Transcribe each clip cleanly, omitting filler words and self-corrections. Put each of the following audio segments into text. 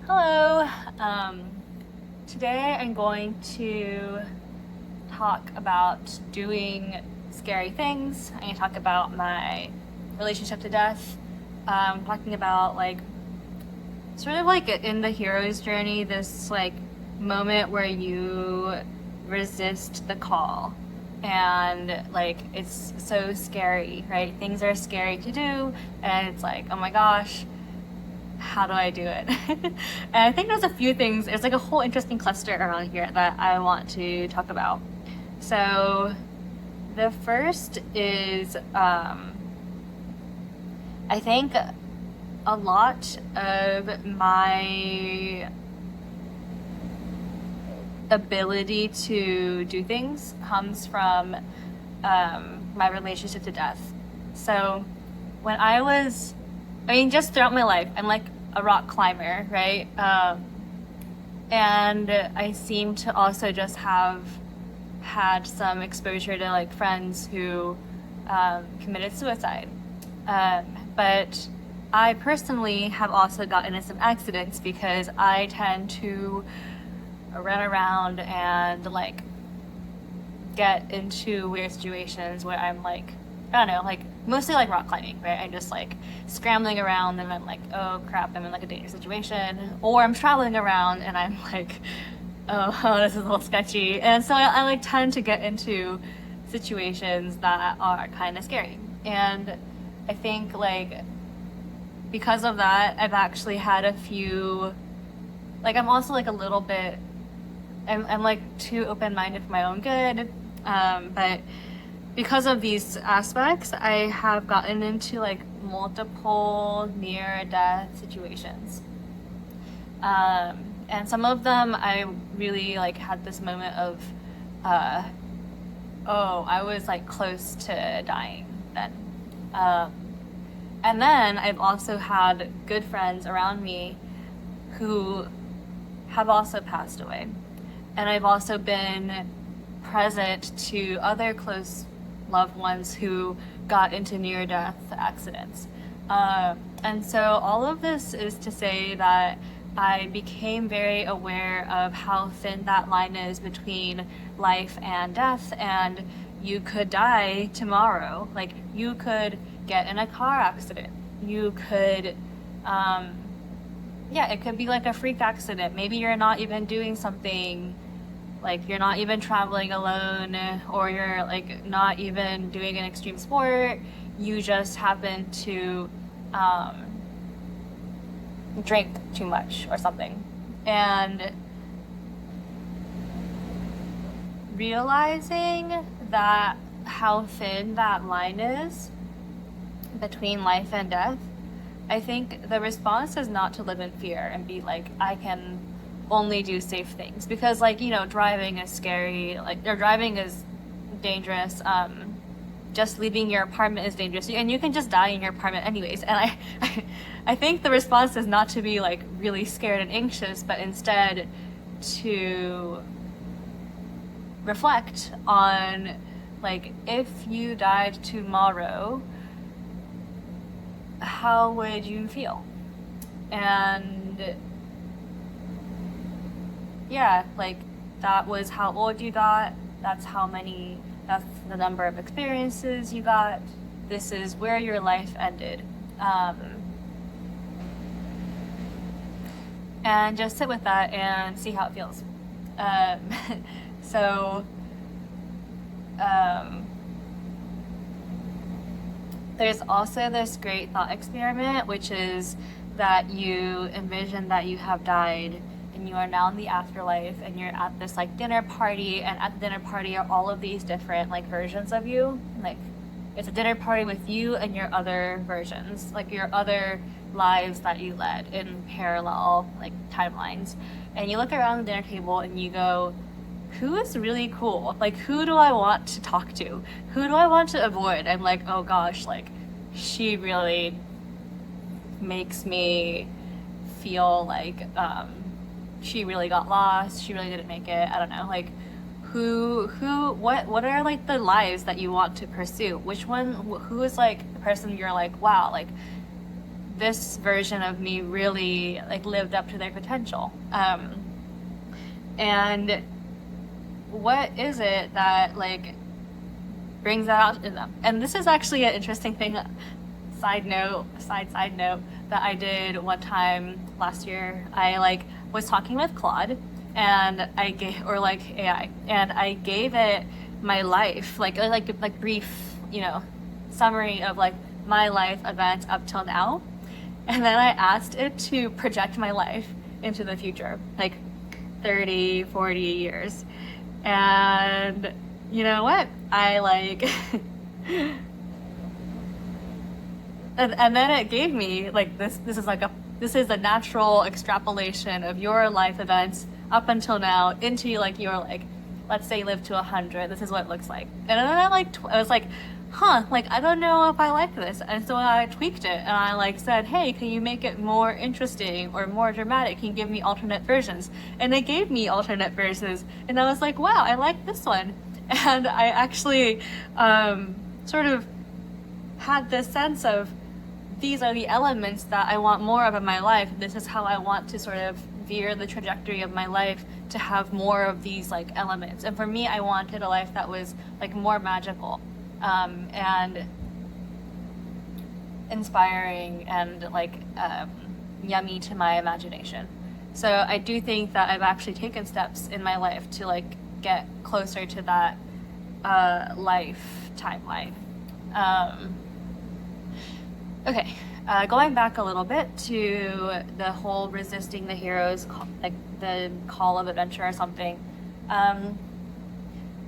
Hello. Um, Today I'm going to talk about doing scary things. I'm going to talk about my relationship to death. Talking about sort of like in the hero's journey, this like moment where you resist the call. And like it's so scary, right? Things are scary to do, and it's like, oh my gosh, how do I do it? And I think there's a few things, there's like a whole interesting cluster around here that I want to talk about. So the first is I think a lot of my ability to do things comes from my relationship to death. So when just throughout my life, I'm like a rock climber, right? And I seem to also just have had some exposure to like friends who committed suicide. But I personally have also gotten in some accidents because I tend to run around and like get into weird situations where I'm like, I don't know, like mostly like rock climbing, right? I'm just like scrambling around and I'm like, oh crap, I'm in like a dangerous situation. Or I'm traveling around and I'm like, oh, this is a little sketchy. And so I like tend to get into situations that are kind of scary. And I think like because of that, I've actually had a few, like I'm also like a little bit I'm like too open-minded for my own good. But because of these aspects, I have gotten into like multiple near-death situations. And some of them I really like had this moment of, uh, oh, I was like close to dying then. Um, and then I've also had good friends around me who have also passed away. And I've also been present to other close loved ones who got into near death accidents. And so all of this is to say that I became very aware of how thin that line is between life and death, and you could die tomorrow. Like, you could get in a car accident. You could, um, yeah, it could be like a freak accident. Maybe you're not even doing something, like you're not even traveling alone, or you're like not even doing an extreme sport. You just happen to um, drink too much or something. And realizing that how thin that line is between life and death, I think the response is not to live in fear and be like, I can only do safe things. Because, like, driving is scary, like, or driving is dangerous. Just leaving your apartment is dangerous. And you can just die in your apartment anyways. And I think the response is not to be, like, really scared and anxious, but instead to reflect on, like, if you died tomorrow, how would you feel? And yeah, like that was how old you got, that's the number of experiences you got, this is where your life ended. Um, and just sit with that and see how it feels. Um, so, um, there's also this great thought experiment, which is that you envision that you have died and you are now in the afterlife and you're at this like dinner party, and at the dinner party are all of these different like versions of you. Like it's a dinner party with you and your other versions, like your other lives that you led in parallel like timelines. And you look around the dinner table and you go, who is really cool? Like, who do I want to talk to? Who do I want to avoid? I'm like, oh gosh, like, she really makes me feel like she really got lost. She really didn't make it. I don't know. Like, what are like the lives that you want to pursue? Which one, who is like the person you're like, wow, like, this version of me really like lived up to their potential. And what is it that like brings that out in them? And this is actually an interesting thing, side note that I did one time last year. I like was talking with Claude and I gave, or like AI, and I gave it my life, like brief, summary of like my life events up till now. And then I asked it to project my life into the future, like 30, 40 years. And you know what? I like, and then it gave me like this is a natural extrapolation of your life events up until now into like your like, let's say you live to 100. This is what it looks like. And then I was like, like I don't know if I like this. And so I tweaked it and I like said, hey, can you make it more interesting or more dramatic? Can you give me alternate versions? And they gave me alternate versions, and I was like, wow, I like this one. And I actually sort of had this sense of, these are the elements that I want more of in my life. This is how I want to sort of veer the trajectory of my life to have more of these like elements. And for me, I wanted a life that was like more magical, and inspiring and like yummy to my imagination. So I do think that I've actually taken steps in my life to like get closer to that life timeline. Okay, going back a little bit to the whole resisting the hero's like the call of adventure or something.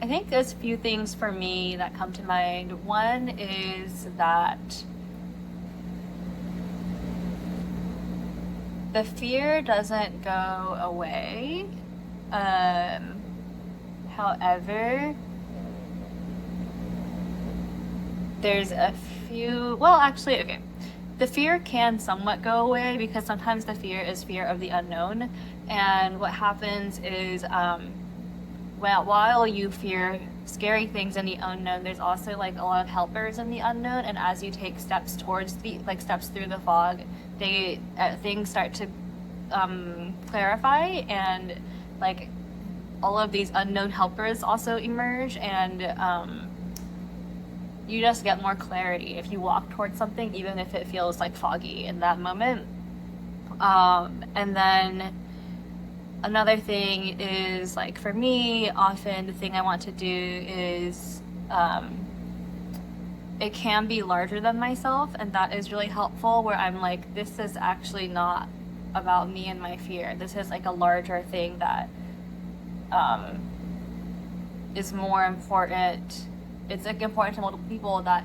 I think there's a few things for me that come to mind. One is that the fear doesn't go away. However, there's a few, well, actually, okay. The fear can somewhat go away because sometimes the fear is fear of the unknown. And what happens is, well, while you fear scary things in the unknown, there's also like a lot of helpers in the unknown. And as you take steps towards the, like steps through the fog, things start to clarify, and like all of these unknown helpers also emerge, and you just get more clarity if you walk towards something, even if it feels like foggy in that moment. And then another thing is, like for me, often the thing I want to do is it can be larger than myself, and that is really helpful, where I'm like, this is actually not about me and my fear. This is like a larger thing that is more important. It's like important to multiple people that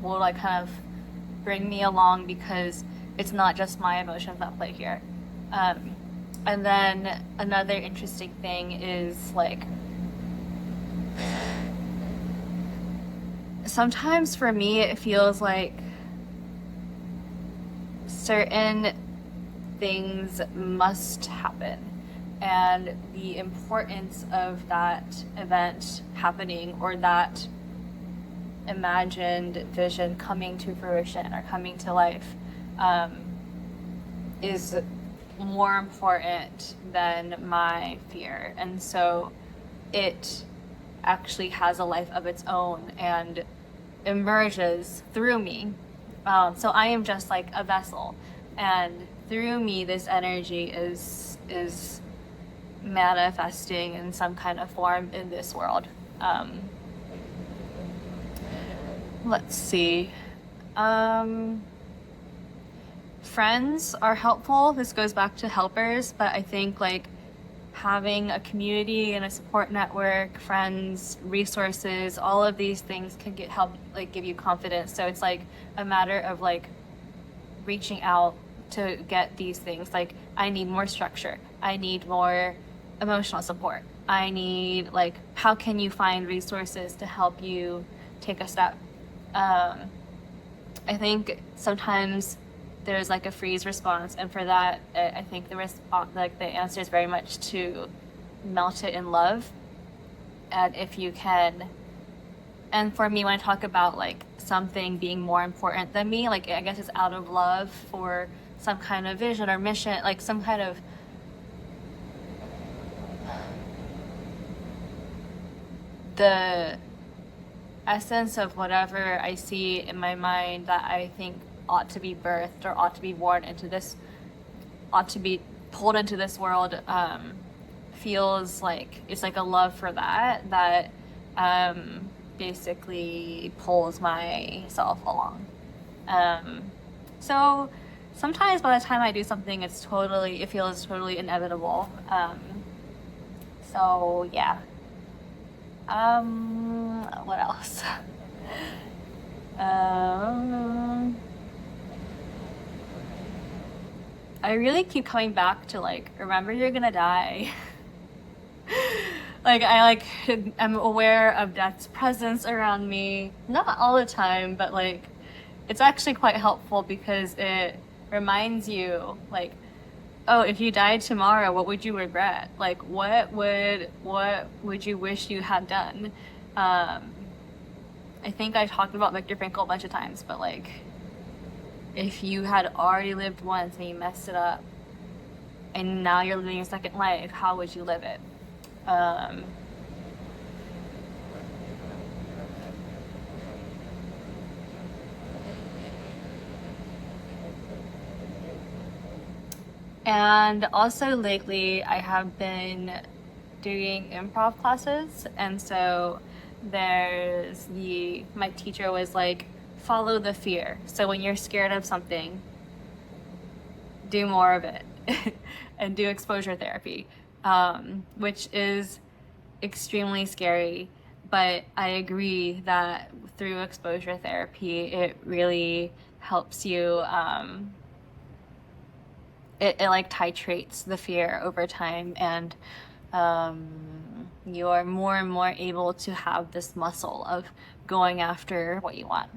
will like kind of bring me along, because it's not just my emotions that play here. And then another interesting thing is like, sometimes for me it feels like certain things must happen, and the importance of that event happening, or that imagined vision coming to fruition or coming to life, is more important than my fear. And so it actually has a life of its own and emerges through me. So I am just like a vessel, and through me this energy is manifesting in some kind of form in this world. Let's see. Friends are helpful. This goes back to helpers, but I think like having a community and a support network, friends, resources, all of these things can help like give you confidence. So it's like a matter of like reaching out to get these things. Like, I need more structure. I need more emotional support. I need like, how can you find resources to help you take a step? I think sometimes there's like a freeze response, and for that, I think the answer is very much to melt it in love. And if you can and for me, when I talk about like something being more important than me, like I guess it's out of love for some kind of vision or mission, like some kind of the essence of whatever I see in my mind that I think ought to be birthed or ought to be born into this, ought to be pulled into this world, feels like it's like a love for that basically pulls myself along. So sometimes by the time I do something, it feels totally inevitable. So yeah. What else? I really keep coming back to like, remember you're gonna die. Like I like am aware of death's presence around me. Not all the time, but like it's actually quite helpful because it reminds you like, oh, if you died tomorrow, what would you regret? Like what would you wish you had done? I think I've talked about Viktor Frankl a bunch of times, but like if you had already lived once and you messed it up and now you're living a second life, how would you live it? And also lately I have been doing improv classes, and so my teacher was like, follow the fear. So when you're scared of something, do more of it and do exposure therapy, which is extremely scary. But I agree that through exposure therapy, it really helps you. It like titrates the fear over time, and you are more and more able to have this muscle of going after what you want.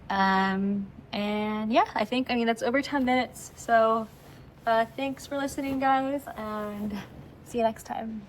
And yeah, I mean, that's over 10 minutes. So thanks for listening, guys, and see you next time.